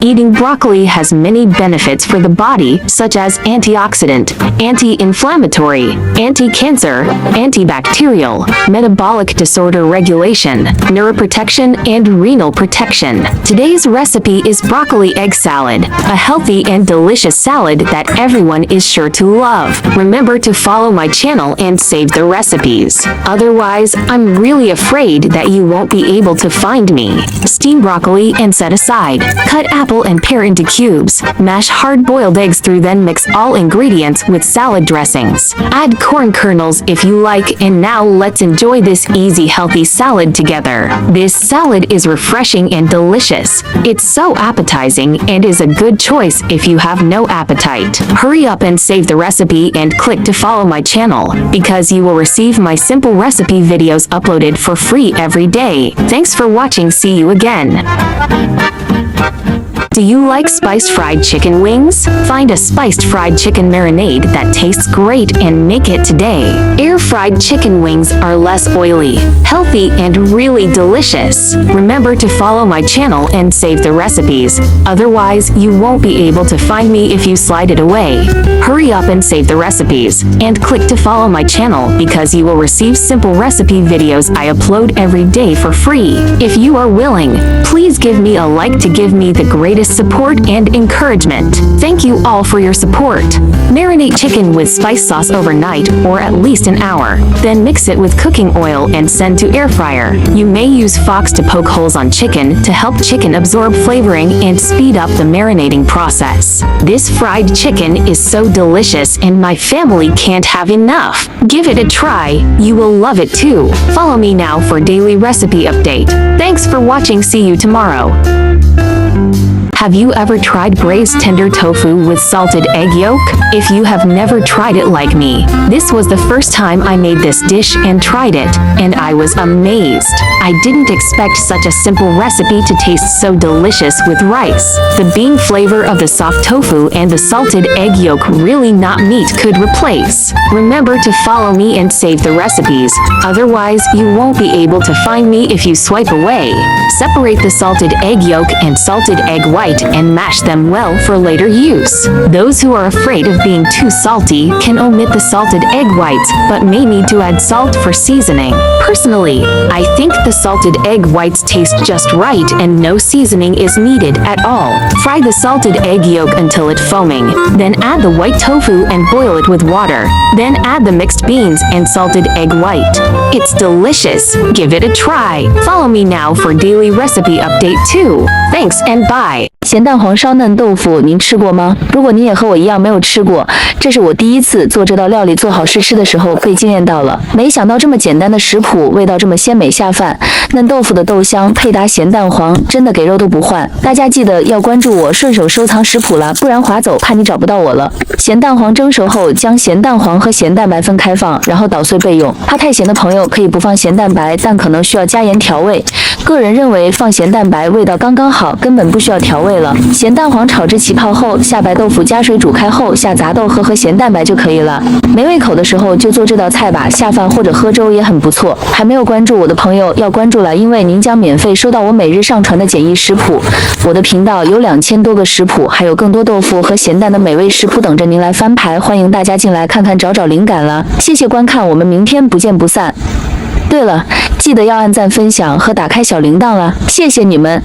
Eating broccoli has many benefits for the body, such as antioxidant, anti-inflammatory, anti-cancer, antibacterial, metabolic disorder regulation, neuroprotection, and renal protection. Today's recipe is broccoli egg salad, a healthy and delicious salad that everyone is sure to love. Remember to follow my channel and save the recipes. Otherwise, I'm really afraid that you won't be able to find me. Steam broccoli and set aside. Cut apple and pear into cubes. Mash hard-boiled eggs through, then mix all ingredients with salad dressings. Add corn kernels if you like, and now let's enjoy this easy, healthy salad together. This salad is refreshing and delicious. It's so appetizing and is a good choice if you have no appetite. Hurry up and save the recipe and click to follow my channel, because you will receive my simple recipe videos uploaded for free every day. Thanks for watching. See you again. Do you like spiced fried chicken wings? Find a spiced fried chicken marinade that tastes great and make it today. Air-fried chicken wings are less oily, healthy, and really delicious. Remember to follow my channel and save the recipes. Otherwise, you won't be able to find me if you slide it away. Hurry up and save the recipes, and click to follow my channel because you will receive simple recipe videos I upload every day for free. If you are willing, please give me a like to give me the greatest support and encouragement. Thank you all for your support. Marinate chicken with spice sauce overnight or at least an hour. Then mix it with cooking oil and send to air fryer. You may use forks to poke holes on chicken to help chicken absorb flavoring and speed up the marinating process. This fried chicken is so delicious and my family can't have enough. Give it a try. You will love it too. Follow me now for daily recipe update. Thanks for watching. See you tomorrow. Have you ever tried braised tender tofu with salted egg yolk? If you have never tried it like me, this was the first time I made this dish and tried it, and I was amazed. I didn't expect such a simple recipe to taste so delicious with rice. The bean flavor of the soft tofu and the salted egg yolk really not meat could replace. Remember to follow me and save the recipes, otherwise you won't be able to find me if you swipe away. Separate the salted egg yolk and salted egg white and mash them well for later use. Those who are afraid of being too salty can omit the salted egg whites but may need to add salt for seasoning. Personally, I think the salted egg whites taste just right and no seasoning is needed at all. Fry the salted egg yolk until it's foaming, then add the white tofu and boil it with water. Then add the mixed beans and salted egg white. It's delicious. Give it a try. Follow me now for daily recipe update too. Thanks and bye. 咸蛋黄烧嫩豆腐您吃过吗？如果您也和我一样没有吃过，这是我第一次做这道料理做好试吃的时候被惊艳到了。没想到这么简单的食谱，味道这么鲜美下饭，嫩豆腐的豆香配搭咸蛋黄，真的给肉都不换。大家记得要关注我，顺手收藏食谱了，不然划走怕你找不到我了。咸蛋黄蒸熟后，将咸蛋黄和咸蛋白分开放，然后捣碎备用。怕太咸的朋友可以不放咸蛋白，但可能需要加盐调味。个人认为放咸蛋白味道刚刚好，根本不需要调味了。咸蛋黄炒至起泡后，下白豆腐加水煮开后，下杂豆和咸蛋白就可以了。没胃口的时候就做这道菜吧，下饭或者喝粥也很不错。还没有关注我的朋友要关注了，因为您将免费收到我每日上传的简易食谱。我的频道有2000多个食谱，还有更多豆腐和咸蛋的美味食谱等着您来翻牌，欢迎大家进来看看找找灵感了。谢谢观看，我们明天不见不散。对了，记得要按赞、分享和打开小铃铛了，谢谢你们。